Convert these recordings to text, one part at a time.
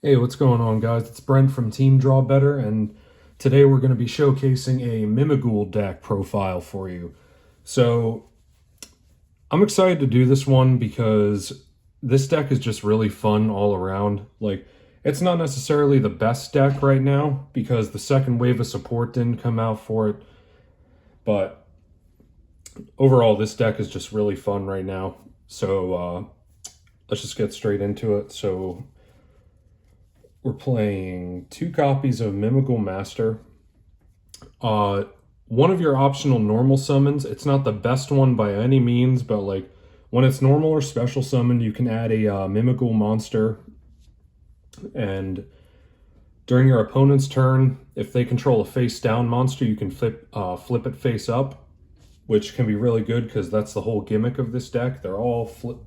Hey, what's going on, guys? It's Brent from Team Draw Better, and today we're going to be showcasing a Mimighoul deck profile for you. So, I'm excited to do this one because this deck is just really fun all around. Like, it's not necessarily the best deck right now because the second wave of support didn't come out for it, but overall, this deck is just really fun right now. So, let's just get straight into it. So, we're playing two copies of Mimighoul Master. Uh, One of your optional normal summons. It's not the best one by any means, but like when it's normal or special summon, you can add a Mimighoul monster. And during your opponent's turn, if they control a face down monster, you can flip it face up, which can be really good because that's the whole gimmick of this deck. They're all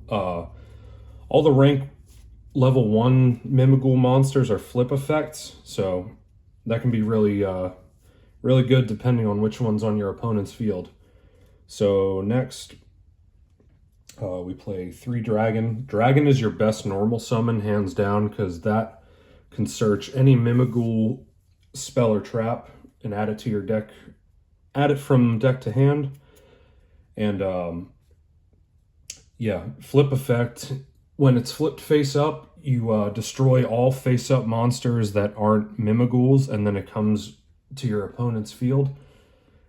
the rank level 1 Mimighoul monsters are flip effects, so that can be really good depending on which one's on your opponent's field. So next, we play 3 Dragon. Dragon is your best normal summon, hands down, because that can search any Mimighoul spell or trap and add it to your deck. Add it from deck to hand. And yeah, flip effect. When it's flipped face up, you destroy all face up monsters that aren't Mimighouls, and then it comes to your opponent's field.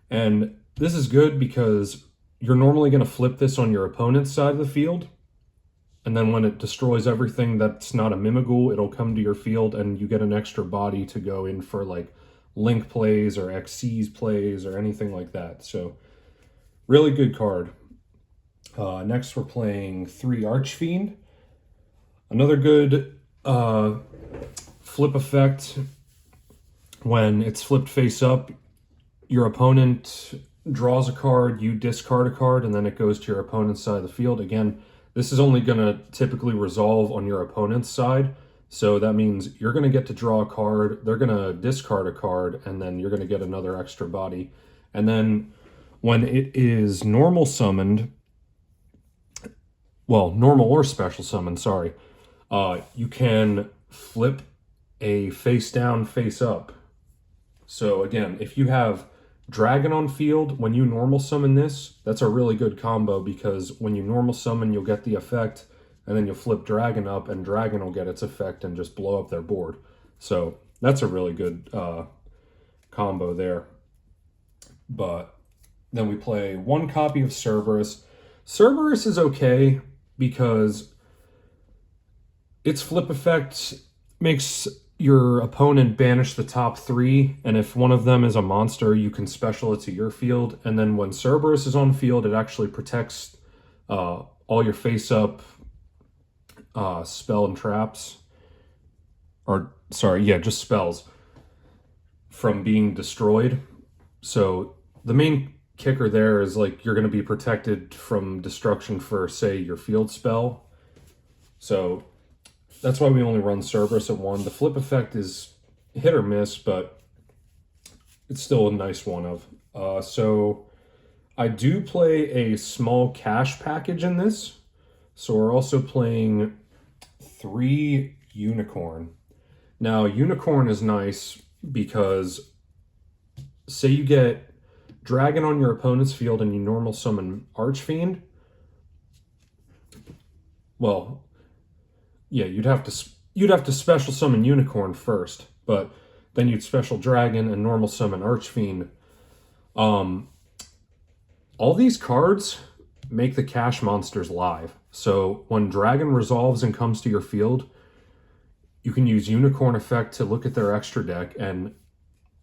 And this is good because you're normally going to flip this on your opponent's side of the field. And then when it destroys everything that's not a Mimighoul, it'll come to your field and you get an extra body to go in for like Link plays or Xyz plays or anything like that. So really good card. Next we're playing 3 Archfiend. Another good flip effect. When it's flipped face up, your opponent draws a card, you discard a card, and then it goes to your opponent's side of the field. Again, this is only going to typically resolve on your opponent's side. So that means you're going to get to draw a card, they're going to discard a card, and then you're going to get another extra body. And then when it is normal summoned, well, normal or special summon, sorry, you can flip a face down, face up. So again, if you have Dragon on field, when you normal summon this, that's a really good combo because when you normal summon, you'll get the effect, and then you'll flip Dragon up, and Dragon will get its effect and just blow up their board. So that's a really good combo there. But then we play 1 copy of Cerberus. Cerberus is okay because its flip effect makes your opponent banish the top 3, and if one of them is a monster, you can special it to your field. And then when Cerberus is on field, it actually protects all your face-up spell and traps, or sorry, yeah, just spells, from being destroyed. So the main kicker there is like you're going to be protected from destruction for, say, your field spell. So that's why we only run Cerberus at 1. The flip effect is hit or miss, but it's still a nice one of. So I do play a small cash package in this. So we're also playing 3 Unicorn. Now, Unicorn is nice because say you get Dragon on your opponent's field and you normal summon Archfiend. Well, yeah, you'd have to special summon Unicorn first, but then you'd special Dragon and normal summon Archfiend. All these cards make the cash monsters live. So when Dragon resolves and comes to your field, you can use Unicorn effect to look at their extra deck. And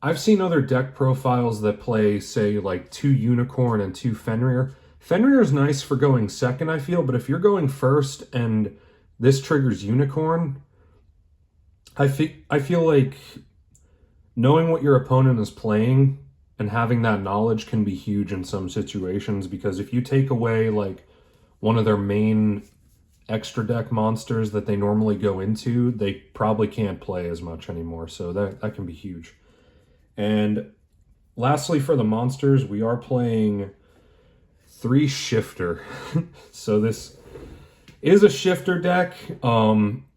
I've seen other deck profiles that play, say, like 2 Unicorn and 2 Fenrir. Fenrir is nice for going second, I feel, but if you're going first and this triggers Unicorn, I feel like knowing what your opponent is playing and having that knowledge can be huge in some situations, because if you take away like one of their main extra deck monsters that they normally go into, they probably can't play as much anymore. So that can be huge. And lastly, for the monsters, we are playing 3 Shifter. So this is a Shifter deck.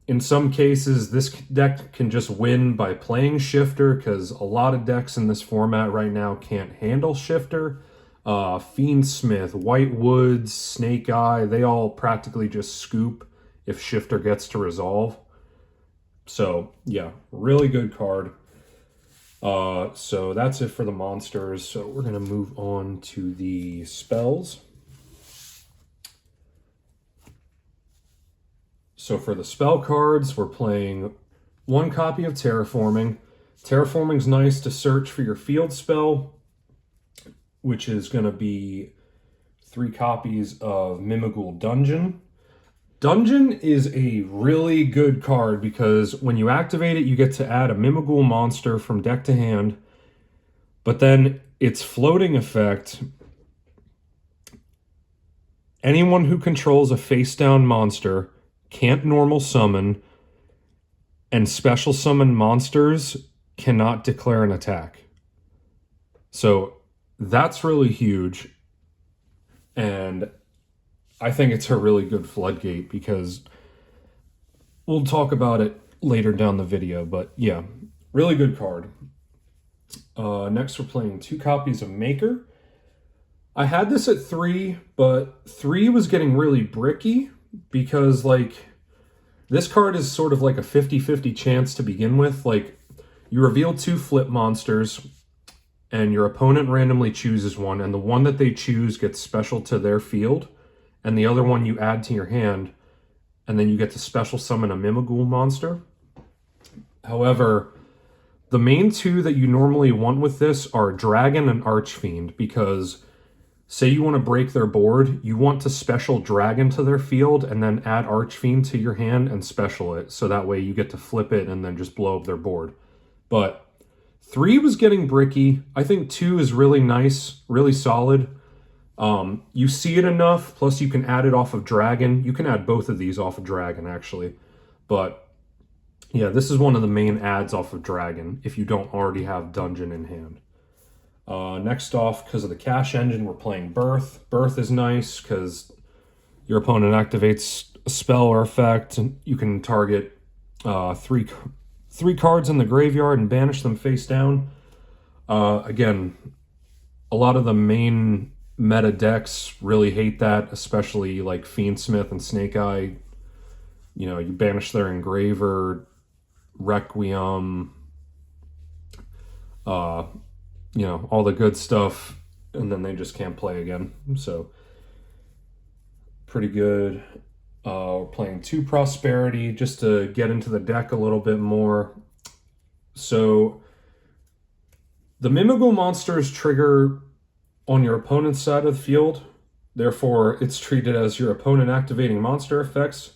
in some cases, this deck can just win by playing Shifter, because a lot of decks in this format right now can't handle Shifter. Fiendsmith, White Woods, Snake Eye, they all practically just scoop if Shifter gets to resolve. So, yeah, really good card. So that's it for the monsters. So we're going to move on to the spells. So for the spell cards, we're playing one copy of Terraforming. Terraforming's nice to search for your field spell, which is going to be 3 copies of Mimighoul Dungeon. Dungeon is a really good card because when you activate it, you get to add a Mimighoul monster from deck to hand, but then its floating effect, anyone who controls a face-down monster can't normal summon, and special summon monsters cannot declare an attack. So that's really huge, and I think it's a really good floodgate because we'll talk about it later down the video, but yeah, really good card. Next, we're playing 2 copies of Maker. I had this at 3, but 3 was getting really bricky because, like, this card is sort of like a 50-50 chance to begin with. Like, you reveal 2 flip monsters, and your opponent randomly chooses one, and the one that they choose gets special to their field, and the other one you add to your hand, and then you get to special summon a Mimighoul monster. However, the main 2 that you normally want with this are Dragon and Archfiend, because say you want to break their board, you want to special Dragon to their field and then add Archfiend to your hand and special it, so that way you get to flip it and then just blow up their board. But 3 was getting bricky. I think 2 is really nice, really solid. You see it enough, plus you can add it off of Dragon. You can add both of these off of Dragon, actually. But yeah, this is one of the main adds off of Dragon if you don't already have Dungeon in hand. Next off, because of the cash engine, we're playing Birth. Birth is nice because your opponent activates a spell or effect, and you can target three cards in the graveyard and banish them face down. Again, a lot of the main meta decks really hate that, especially like Fiendsmith and Snake Eye. You know, you banish their Engraver, Requiem, you know, all the good stuff, and then they just can't play again. So, pretty good. We're playing 2 Prosperity just to get into the deck a little bit more. So, the Mimighoul monsters trigger on your opponent's side of the field. Therefore, it's treated as your opponent activating monster effects.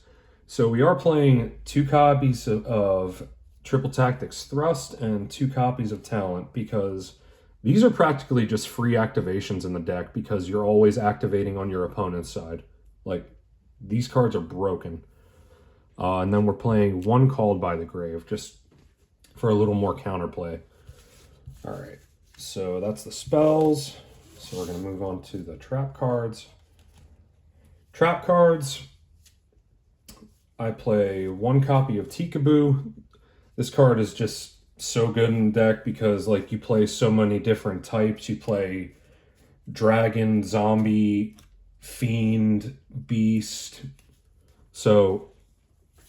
So we are playing 2 copies of Triple Tactics Thrust and 2 copies of Talent, because these are practically just free activations in the deck because you're always activating on your opponent's side. Like, these cards are broken. And then we're playing 1 Called by the Grave, just for a little more counterplay. All right, so that's the spells. So we're going to move on to the trap cards. Trap cards, I play 1 copy of Tikaboo. This card is just so good in the deck because, like, you play so many different types. You play Dragon, Zombie, Fiend, Beast. So,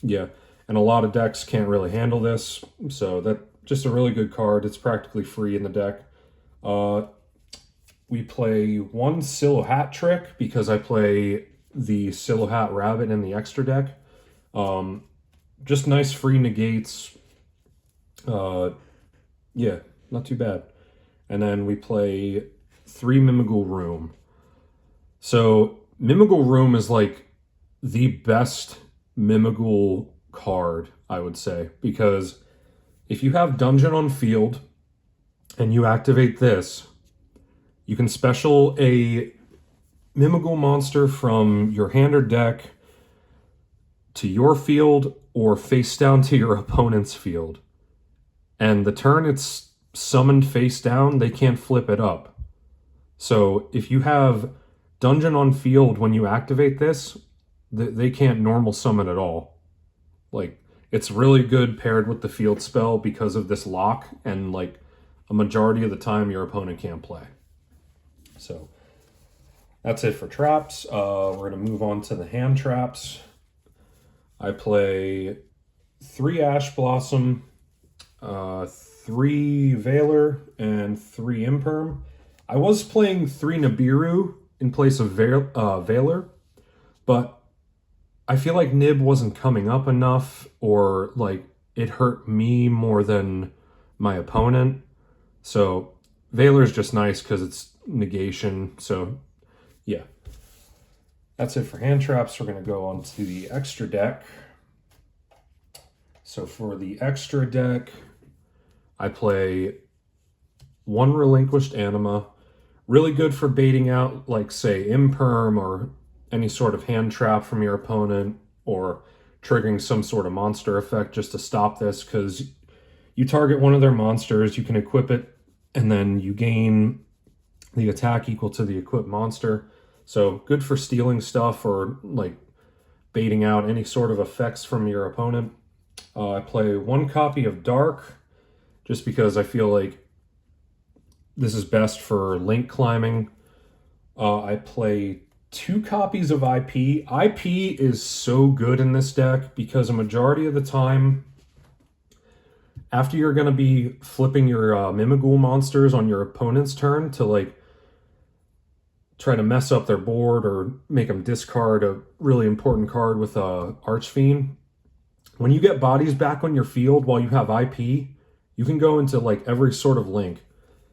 yeah. And a lot of decks can't really handle this. So that's just a really good card. It's practically free in the deck. We play 1 Silhouette Trick because I play the Silhouette Rabbit in the extra deck. Just nice free negates. Yeah, not too bad. And then we play 3 Mimighoul Room. So Mimighoul Room is like the best Mimighoul card, I would say, because if you have Dungeon on field and you activate this, you can special a Mimighoul monster from your hand or deck to your field or face down to your opponent's field. And the turn it's summoned face down, they can't flip it up. So if you have Dungeon on field when you activate this, they can't normal summon at all. Like, It's really good paired with the field spell because of this lock, and like a majority of the time your opponent can't play. So that's it for traps. We're going to move on to the hand traps. I play 3 Ash Blossom, 3 Veiler, and 3 Imperm. I was playing 3 Nibiru in place of Veiler, but I feel like Nib wasn't coming up enough, or like it hurt me more than my opponent. So Veiler's just nice because it's negation. So yeah, that's it for hand traps. We're going to go on to the extra deck. So for the extra deck, I play 1 Relinquished Anima. Really good for baiting out, like, say, Imperm or any sort of hand trap from your opponent, or triggering some sort of monster effect just to stop this, because you target one of their monsters, you can equip it, and then you gain the attack equal to the equipped monster. So good for stealing stuff or like baiting out any sort of effects from your opponent. I play 1 copy of Dark just because I feel like this is best for link climbing. I play 2 copies of IP. IP is so good in this deck because a majority of the time, after you're going to be flipping your Mimighoul monsters on your opponent's turn to like try to mess up their board or make them discard a really important card with Archfiend, when you get bodies back on your field while you have IP, you can go into like every sort of link.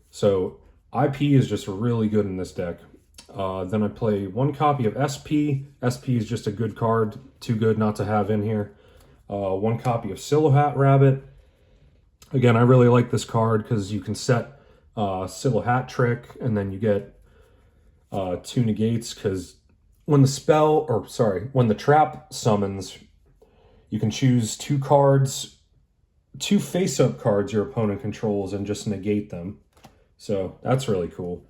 So IP is just really good in this deck. Then I play 1 copy of SP. SP is just a good card, too good not to have in here. 1 copy of Silhouette Rabbit. Again, I really like this card because you can set Silhouette Trick, and then you get 2 negates, because when the trap summons, you can choose 2 cards, 2 face-up cards your opponent controls, and just negate them. So that's really cool.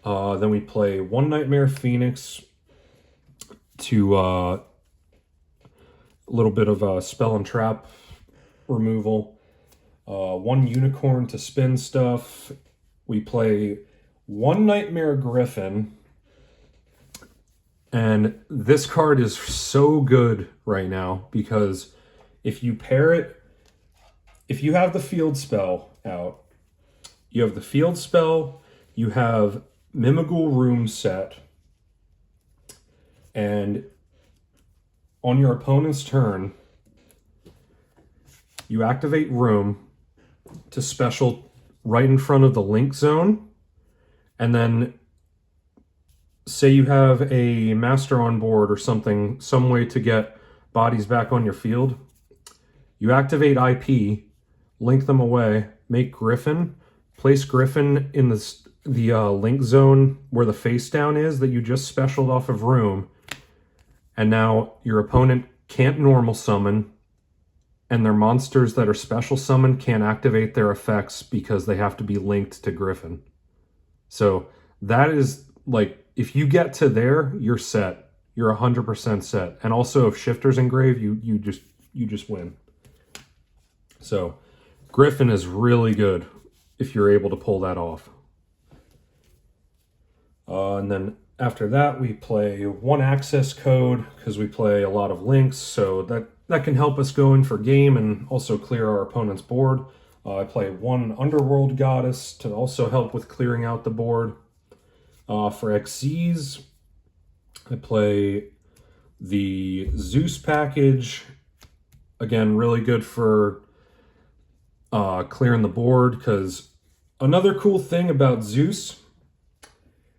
Then we play 1 Nightmare Phoenix to a little bit of spell and trap removal. 1 Unicorn to spin stuff. We play 1 Nightmare Griffin. And this card is so good right now because if you pair it, if you have the field spell out, you have the field spell, you have Mimighoul Room set, and on your opponent's turn, you activate Room to special right in front of the link zone, and then say you have a master on board or something, some way to get bodies back on your field, you activate IP, link them away, make Griffin, place Griffin in the link zone where the face down is that you just specialed off of Room, and now your opponent can't normal summon, and their monsters that are special summoned can't activate their effects because they have to be linked to Griffin. So that is like, if you get to there, you're set. You're 100% set. And also, if Shifter's engraved, you just win. So Griffin is really good if you're able to pull that off. And then after that, we play 1 access code because we play a lot of links, so that can help us go in for game and also clear our opponent's board. I play 1 Underworld Goddess to also help with clearing out the board. For XZs, I play the Zeus package. Again, really good for clearing the board, because another cool thing about Zeus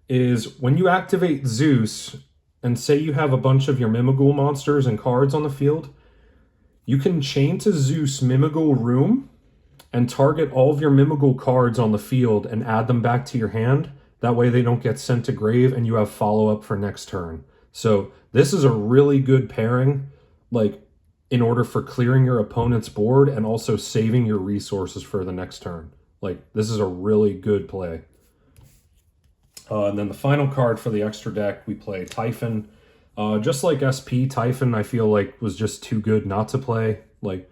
is when you activate Zeus, and say you have a bunch of your Mimighoul monsters and cards on the field, you can chain to Zeus Mimighoul Room and target all of your Mimighoul cards on the field and add them back to your hand. That way they don't get sent to grave and you have follow-up for next turn. So this is a really good pairing, like, in order for clearing your opponent's board and also saving your resources for the next turn. Like, this is a really good play. And then the final card for the extra deck, we play Typhon. Just like SP, Typhon, I feel like was just too good not to play. Like,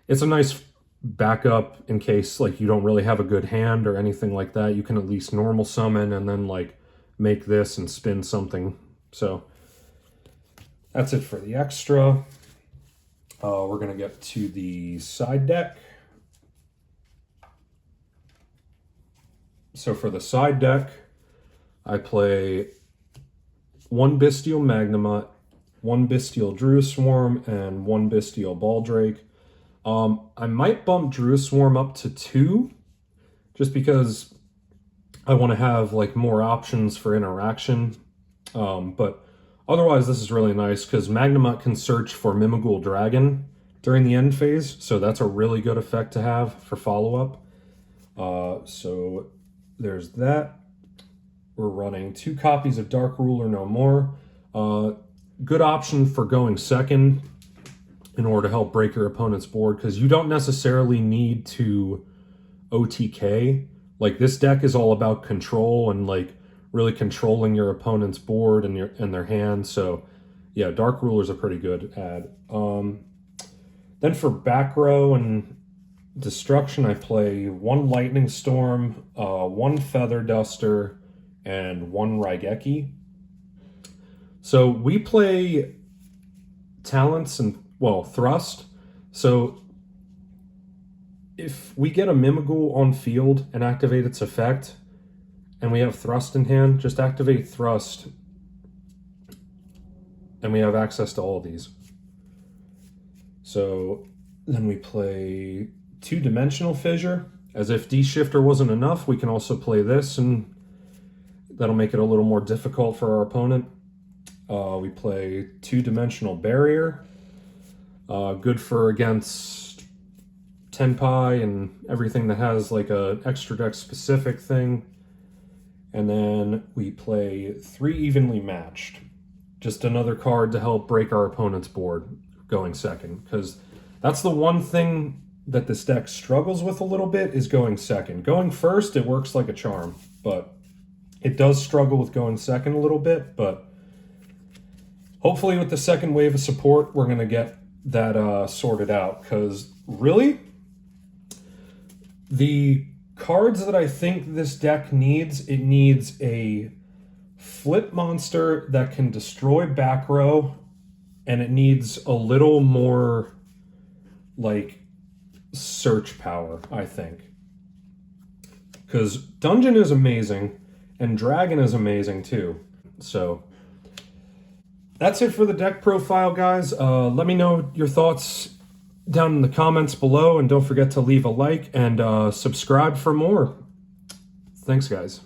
it's a nice backup in case like you don't really have a good hand or anything like that. You can at least normal summon and then like make this and spin something. So that's it for the extra. We're gonna get to the side deck. So for the side deck, I play 1 Bestial Magnemite, 1 Bestial Druiswarm, and 1 Bestial Baldrake. I might bump Druiswarm up to 2, just because I want to have like more options for interaction. But otherwise, this is really nice because Magnemite can search for Mimighoul Dragon during the end phase, so that's a really good effect to have for follow-up. So there's that. We're running 2 copies of Dark Ruler No More. Good option for going second in order to help break your opponent's board, because you don't necessarily need to OTK. Like, this deck is all about control and like really controlling your opponent's board and their hand. So yeah, Dark Ruler's a pretty good ad. Then for back row and destruction, I play 1 Lightning Storm, 1 Feather Duster, and 1 Raigeki. So we play talents and, well, thrust. So if we get a Mimighoul on field and activate its effect, and we have thrust in hand, just activate thrust, and we have access to all of these. So then we play 2 Dimensional Fissure. As if D-Shifter wasn't enough, we can also play this, and that'll make it a little more difficult for our opponent. We play 2 Dimensional Barrier. Good for against Tenpai and everything that has like a extra deck specific thing. And then we play 3 Evenly Matched. Just another card to help break our opponent's board going second, because that's the one thing that this deck struggles with a little bit, is going second. Going first, it works like a charm, but it does struggle with going second a little bit. But hopefully with the second wave of support, we're going to get that sorted out, because really, the cards that I think this deck needs, it needs a flip monster that can destroy back row, and it needs a little more like search power, I think. Because Dungeon is amazing, and Dragon is amazing too. So that's it for the deck profile, guys. Let me know your thoughts down in the comments below, and don't forget to leave a like and subscribe for more. Thanks, guys.